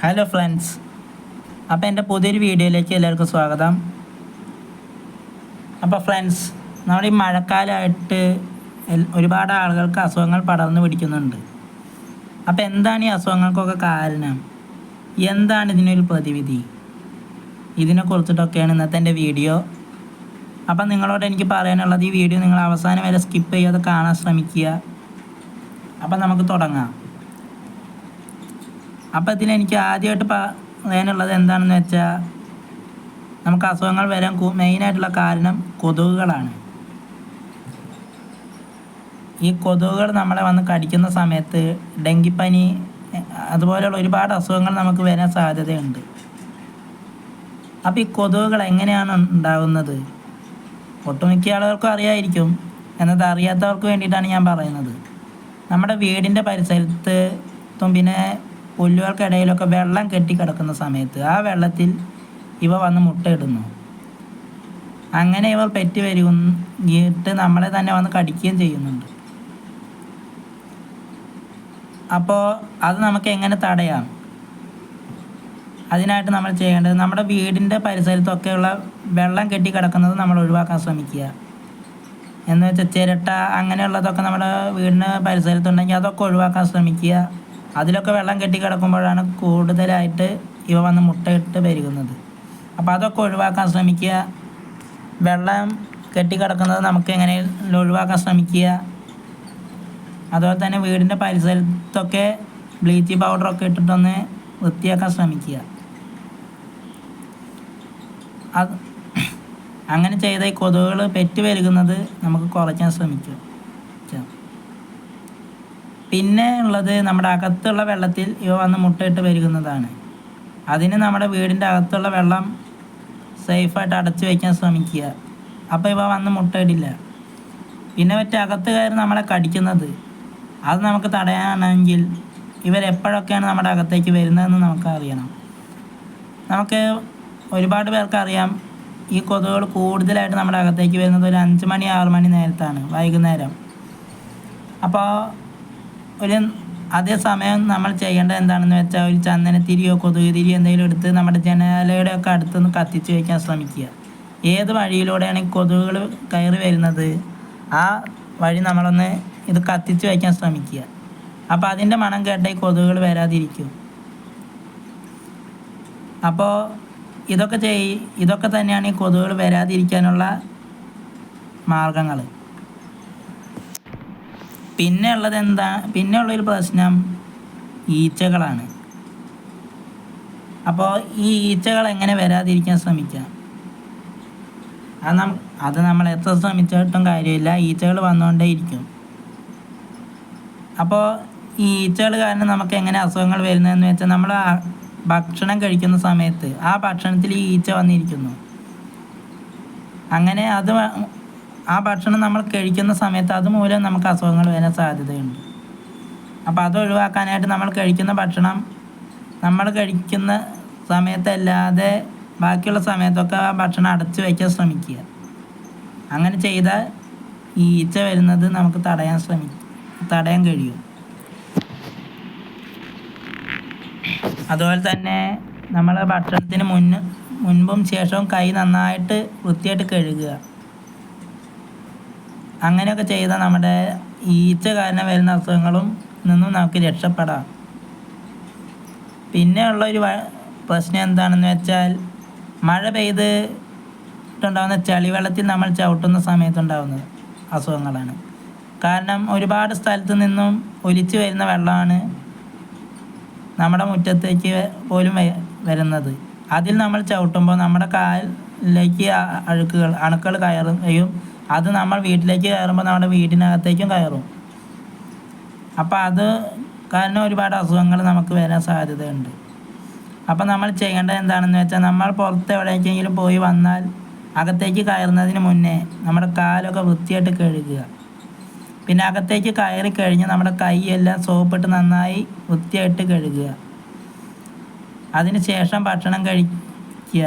Hello friends, അപ്പോൾ എൻ്റെ പുതിയൊരു വീഡിയോയിലേക്ക് എല്ലാവർക്കും സ്വാഗതം. അപ്പോൾ ഫ്രണ്ട്സ്, നമ്മുടെ ഈ മഴക്കാലമായിട്ട് ഒരുപാട് ആളുകൾക്ക് അസുഖങ്ങൾ പടർന്നു പിടിക്കുന്നുണ്ട്. അപ്പോൾ എന്താണ് ഈ അസുഖങ്ങൾക്കൊക്കെ കാരണം? എന്താണ് ഇതിനൊരു പ്രതിവിധി? ഇതിനെക്കുറിച്ചിട്ടൊക്കെയാണ് ഇന്നത്തെ എൻ്റെ വീഡിയോ. അപ്പം നിങ്ങളോട് എനിക്ക് പറയാനുള്ളത്, ഈ വീഡിയോ നിങ്ങൾ അവസാനം വരെ സ്കിപ്പ് ചെയ്യാതെ കാണാൻ ശ്രമിക്കുക. അപ്പം നമുക്ക് തുടങ്ങാം. അപ്പോൾ ഇതിലെനിക്ക് ആദ്യമായിട്ട് പറയാനുള്ളത് എന്താണെന്ന് വെച്ചാൽ, നമുക്ക് അസുഖങ്ങൾ വരാൻ മെയിനായിട്ടുള്ള കാരണം കൊതുകുകളാണ്. ഈ കൊതുകുകൾ നമ്മളെ വന്ന് കടിക്കുന്ന സമയത്ത് ഡെങ്കിപ്പനി അതുപോലെയുള്ള ഒരുപാട് അസുഖങ്ങൾ നമുക്ക് വരാൻ സാധ്യതയുണ്ട്. അപ്പോൾ ഈ കൊതുകുകൾ എങ്ങനെയാണ് ഉണ്ടാകുന്നത്? ഒട്ടുമിക്ക ആളുകൾക്കും അറിയാമായിരിക്കും. എന്നത് അറിയാത്തവർക്ക് വേണ്ടിയിട്ടാണ് ഞാൻ പറയുന്നത്. നമ്മുടെ വീടിൻ്റെ പരിസരത്തും പിന്നെ പുല്ലുകൾക്കിടയിലൊക്കെ വെള്ളം കെട്ടിക്കിടക്കുന്ന സമയത്ത് ആ വെള്ളത്തിൽ ഇവ വന്ന് മുട്ടയിടുന്നു. അങ്ങനെ ഇവ പെറ്റ് വരികയിട്ട് നമ്മളെ തന്നെ വന്ന് കടിക്കുകയും ചെയ്യുന്നുണ്ട്. അപ്പോൾ അത് നമുക്ക് എങ്ങനെ തടയാം? അതിനായിട്ട് നമ്മൾ ചെയ്യേണ്ടത്, നമ്മുടെ വീടിൻ്റെ പരിസരത്തൊക്കെയുള്ള വെള്ളം കെട്ടിക്കിടക്കുന്നത് നമ്മൾ ഒഴിവാക്കാൻ ശ്രമിക്കുക. എന്ന് വെച്ചാൽ ചിരട്ട അങ്ങനെയുള്ളതൊക്കെ നമ്മുടെ വീടിന് പരിസരത്തുണ്ടെങ്കിൽ അതൊക്കെ ഒഴിവാക്കാൻ ശ്രമിക്കുക. അതിലൊക്കെ വെള്ളം കെട്ടിക്കിടക്കുമ്പോഴാണ് കൂടുതലായിട്ട് ഇവ വന്ന് മുട്ടയിട്ട് പെരുകുന്നത്. അപ്പോൾ അതൊക്കെ ഒഴിവാക്കാൻ ശ്രമിക്കുക. വെള്ളം കെട്ടിക്കിടക്കുന്നത് നമുക്ക് എങ്ങനെയും ഒഴിവാക്കാൻ ശ്രമിക്കുക. അതുപോലെ തന്നെ വീടിൻ്റെ പരിസരത്തൊക്കെ ബ്ലീച്ചിങ് പൗഡറൊക്കെ ഇട്ടിട്ടൊന്ന് വൃത്തിയാക്കാൻ ശ്രമിക്കുക. അത് അങ്ങനെ ചെയ്ത ഈ കൊതുകുകൾ പെറ്റ് പെരുകുന്നത് നമുക്ക് കുറയ്ക്കാൻ ശ്രമിക്കുക. പിന്നെ ഉള്ളത്, നമ്മുടെ അകത്തുള്ള വെള്ളത്തിൽ ഇവ വന്ന് മുട്ടയിട്ട് പെരുകുന്നതാണ്. അതിന് നമ്മുടെ വീടിൻ്റെ അകത്തുള്ള വെള്ളം സേഫായിട്ട് അടച്ചു വയ്ക്കാൻ ശ്രമിക്കുക. അപ്പോൾ ഇവ വന്ന് മുട്ടയിടില്ല. പിന്നെ അകത്ത് കയറി നമ്മളെ കടിക്കുന്നത്, അത് നമുക്ക് തടയാണെങ്കിൽ ഇവരെപ്പോഴൊക്കെയാണ് നമ്മുടെ അകത്തേക്ക് വരുന്നതെന്ന് നമുക്ക് അറിയണം. നമുക്ക് ഒരുപാട് പേർക്കറിയാം, ഈ കൊതുകുകൾ കൂടുതലായിട്ട് നമ്മുടെ അകത്തേക്ക് വരുന്നത് ഒരു 5 മണി 6 മണി നേരത്താണ്, വൈകുന്നേരം. അപ്പോൾ അതേ സമയം നമ്മൾ ചെയ്യേണ്ടത് എന്താണെന്ന് വെച്ചാൽ, ഒരു ചന്ദനത്തിരിയോ കൊതുക് തിരിയോ എന്തെങ്കിലും എടുത്ത് നമ്മുടെ ജനാലയുടെ ഒക്കെ അടുത്തൊന്ന് കത്തിച്ച് വയ്ക്കാൻ ശ്രമിക്കുക. ഏത് വഴിയിലൂടെയാണ് ഈ കൊതുകുകൾ കയറി വരുന്നത്, ആ വഴി നമ്മളൊന്ന് ഇത് കത്തിച്ച് വയ്ക്കാൻ ശ്രമിക്കുക. അപ്പോൾ അതിൻ്റെ മണം കേട്ട ഈ കൊതുകുകൾ വരാതിരിക്കും. അപ്പോൾ ഇതൊക്കെ തന്നെയാണ് ഈ കൊതുകുകൾ വരാതിരിക്കാനുള്ള മാർഗങ്ങൾ. പിന്നെ ഉള്ളൊരു പ്രശ്നം ഈച്ചകളാണ്. അപ്പോൾ ഈ ഈച്ചകൾ എങ്ങനെ വരാതിരിക്കാൻ ശ്രമിക്കാം? അത് നമ്മൾ എത്ര ശ്രമിച്ചിട്ടും കാര്യമില്ല, ഈച്ചകൾ വന്നുകൊണ്ടേ ഇരിക്കും. അപ്പോൾ ഈ ഈച്ചകൾ കാരണം നമുക്ക് എങ്ങനെ അസുഖങ്ങൾ വരുന്നതെന്ന് വെച്ചാൽ, നമ്മൾ ഭക്ഷണം കഴിക്കുന്ന സമയത്ത് ആ ഭക്ഷണത്തിൽ ഈ ഈച്ച വന്നിരിക്കുന്നു. അങ്ങനെ ആ ഭക്ഷണം നമ്മൾ കഴിക്കുന്ന സമയത്ത് അതുമൂലം നമുക്ക് അസുഖങ്ങൾ വരാൻ സാധ്യതയുണ്ട്. അപ്പോൾ അത് ഒഴിവാക്കാനായിട്ട് നമ്മൾ കഴിക്കുന്ന ഭക്ഷണം നമ്മൾ കഴിക്കുന്ന സമയത്തല്ലാതെ ബാക്കിയുള്ള സമയത്തൊക്കെ ആ ഭക്ഷണം അടച്ചു വയ്ക്കാൻ ശ്രമിക്കുക. അങ്ങനെ ചെയ്താൽ ഈ ഈച്ച വരുന്നത് നമുക്ക് തടയാൻ കഴിയും. അതുപോലെ തന്നെ നമ്മൾ ഭക്ഷണത്തിന് മുൻപും ശേഷവും കൈ നന്നായിട്ട് വൃത്തിയായിട്ട് കഴുകുക. അങ്ങനെയൊക്കെ ചെയ്താൽ നമ്മുടെ ഈച്ച കാരണം വരുന്ന അസുഖങ്ങളും നിന്നും നമുക്ക് രക്ഷപ്പെടാം. പിന്നെ ഉള്ളൊരു പ്രശ്നം എന്താണെന്ന് വെച്ചാൽ, മഴ പെയ്തിട്ടുണ്ടാകുന്ന ചളിവെള്ളത്തിൽ നമ്മൾ ചവിട്ടുന്ന സമയത്തുണ്ടാകുന്ന അസുഖങ്ങളാണ്. കാരണം ഒരുപാട് സ്ഥലത്ത് നിന്നും ഒലിച്ചു വരുന്ന വെള്ളമാണ് നമ്മുടെ മുറ്റത്തേക്ക് പോലും വരുന്നത്. അതിൽ നമ്മൾ ചവിട്ടുമ്പോൾ നമ്മുടെ കാലിലേക്ക് അണുക്കൾ കയറുകയും അത് നമ്മൾ വീട്ടിലേക്ക് കയറുമ്പോൾ നമ്മുടെ വീടിനകത്തേക്കും കയറും. അപ്പോൾ അത് കാരണം ഒരുപാട് അസുഖങ്ങൾ നമുക്ക് വരാൻ സാധ്യതയുണ്ട്. അപ്പോൾ നമ്മൾ ചെയ്യേണ്ടത് എന്താണെന്ന് വെച്ചാൽ, നമ്മൾ പുറത്ത് എവിടേക്കെങ്കിലും പോയി വന്നാൽ അകത്തേക്ക് കയറുന്നതിന് മുന്നേ നമ്മുടെ കാലൊക്കെ വൃത്തിയായിട്ട് കഴുകുക. പിന്നെ അകത്തേക്ക് കയറി കഴിഞ്ഞ് നമ്മുടെ കൈയെല്ലാം സോപ്പിട്ട് നന്നായി വൃത്തിയായിട്ട് കഴുകുക. അതിന് ശേഷം ഭക്ഷണം കഴിക്കുക.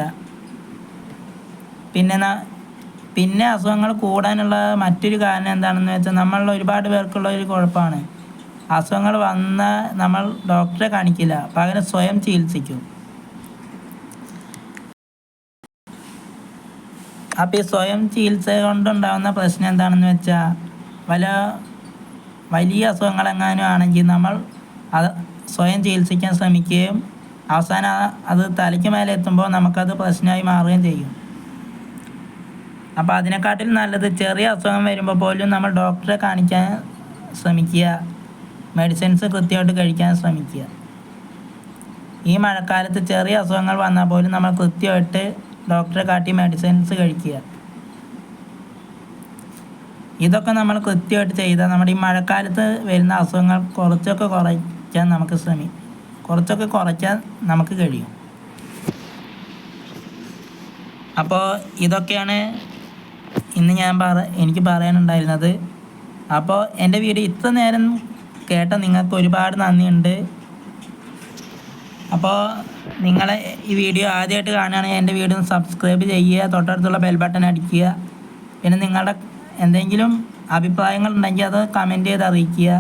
പിന്നെ അസുഖങ്ങൾ കൂടാനുള്ള മറ്റൊരു കാരണം എന്താണെന്ന് വെച്ചാൽ, നമ്മളിൽ ഒരുപാട് പേർക്കുള്ള ഒരു കുഴപ്പമാണ്, അസുഖങ്ങൾ വന്നാൽ നമ്മൾ ഡോക്ടറെ കാണിക്കില്ല, പകരം സ്വയം ചികിത്സിക്കും. അപ്പോൾ ഈ സ്വയം ചികിത്സ കൊണ്ടുണ്ടാകുന്ന പ്രശ്നം എന്താണെന്ന് വെച്ചാൽ വലിയ അസുഖങ്ങളെങ്ങാനും ആണെങ്കിൽ നമ്മൾ അത് സ്വയം ചികിത്സിക്കാൻ ശ്രമിക്കുകയും അവസാനം അത് തലയ്ക്ക് മേലെ എത്തുമ്പോൾ നമുക്കത് പ്രശ്നമായി മാറുകയും ചെയ്യും. അപ്പോൾ അതിനെക്കാട്ടിലും നല്ലത് ചെറിയ അസുഖം വരുമ്പോൾ പോലും നമ്മൾ ഡോക്ടറെ കാണിക്കാൻ ശ്രമിക്കുക, മെഡിസിൻസ് കൃത്യമായിട്ട് കഴിക്കാൻ ശ്രമിക്കുക. ഈ മഴക്കാലത്ത് ചെറിയ അസുഖങ്ങൾ വന്നാൽ പോലും നമ്മൾ കൃത്യമായിട്ട് ഡോക്ടറെ കാട്ടി മെഡിസിൻസ് കഴിക്കുക. ഇതൊക്കെ നമ്മൾ കൃത്യമായിട്ട് ചെയ്താൽ നമ്മുടെ ഈ മഴക്കാലത്ത് വരുന്ന അസുഖങ്ങൾ കുറച്ചൊക്കെ കുറയ്ക്കാൻ നമുക്ക് കഴിയും. അപ്പോൾ ഇതൊക്കെയാണ് ഇന്ന് എനിക്ക് പറയാനുണ്ടായിരുന്നത്. അപ്പോൾ എൻ്റെ വീഡിയോ ഇത്ര നേരം കേട്ട നിങ്ങൾക്ക് ഒരുപാട് നന്ദിയുണ്ട്. അപ്പോൾ നിങ്ങളെ ഈ വീഡിയോ ആദ്യമായിട്ട് കാണുകയാണെങ്കിൽ എൻ്റെ വീഡിയോ സബ്സ്ക്രൈബ് ചെയ്യുക, തൊട്ടടുത്തുള്ള ബെൽ ബട്ടൺ അടിക്കുക. പിന്നെ നിങ്ങളുടെ എന്തെങ്കിലും അഭിപ്രായങ്ങൾ ഉണ്ടെങ്കിൽ അത് കമൻറ്റ് ചെയ്ത് അറിയിക്കുക.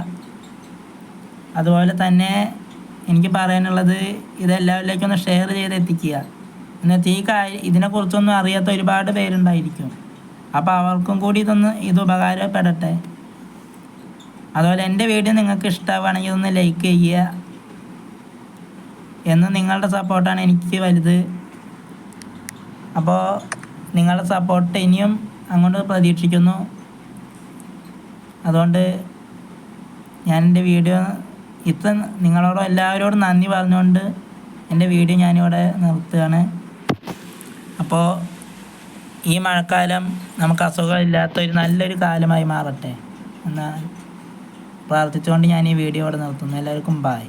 അതുപോലെ തന്നെ എനിക്ക് പറയാനുള്ളത് ഇതെല്ലാവരിലേക്കും ഒന്ന് ഷെയർ ചെയ്ത് എത്തിക്കുക. എന്നിട്ട് ഇതിനെക്കുറിച്ചൊന്നും അറിയാത്ത ഒരുപാട് പേരുണ്ടായിരിക്കും. അപ്പോൾ അവർക്കും കൂടി ഇത് ഉപകാരപ്പെടട്ടെ. അതുപോലെ എൻ്റെ വീഡിയോ നിങ്ങൾക്ക് ഇഷ്ടമാവുകയാണെങ്കിൽ ഒന്ന് ലൈക്ക് ചെയ്യുക. നിങ്ങളുടെ സപ്പോർട്ടാണ് എനിക്ക് വലുത്. അപ്പോൾ നിങ്ങളുടെ സപ്പോർട്ട് ഇനിയും അങ്ങോട്ട് പ്രതീക്ഷിക്കുന്നു. അതുകൊണ്ട് ഞാൻ എൻ്റെ വീഡിയോ നിങ്ങളോട് എല്ലാവരോടും നന്ദി പറഞ്ഞുകൊണ്ട് എൻ്റെ വീഡിയോ ഞാനിവിടെ നിർത്തുകയാണ്. അപ്പോൾ ഈ മഴക്കാലം നമുക്ക് അസുഖമില്ലാത്തൊരു നല്ലൊരു കാലമായി മാറട്ടെ എന്ന് പ്രാർത്ഥിച്ചുകൊണ്ട് ഞാൻ ഈ വീഡിയോ ഇവിടെ നിർത്തുന്നു. എല്ലാവർക്കും ബൈ.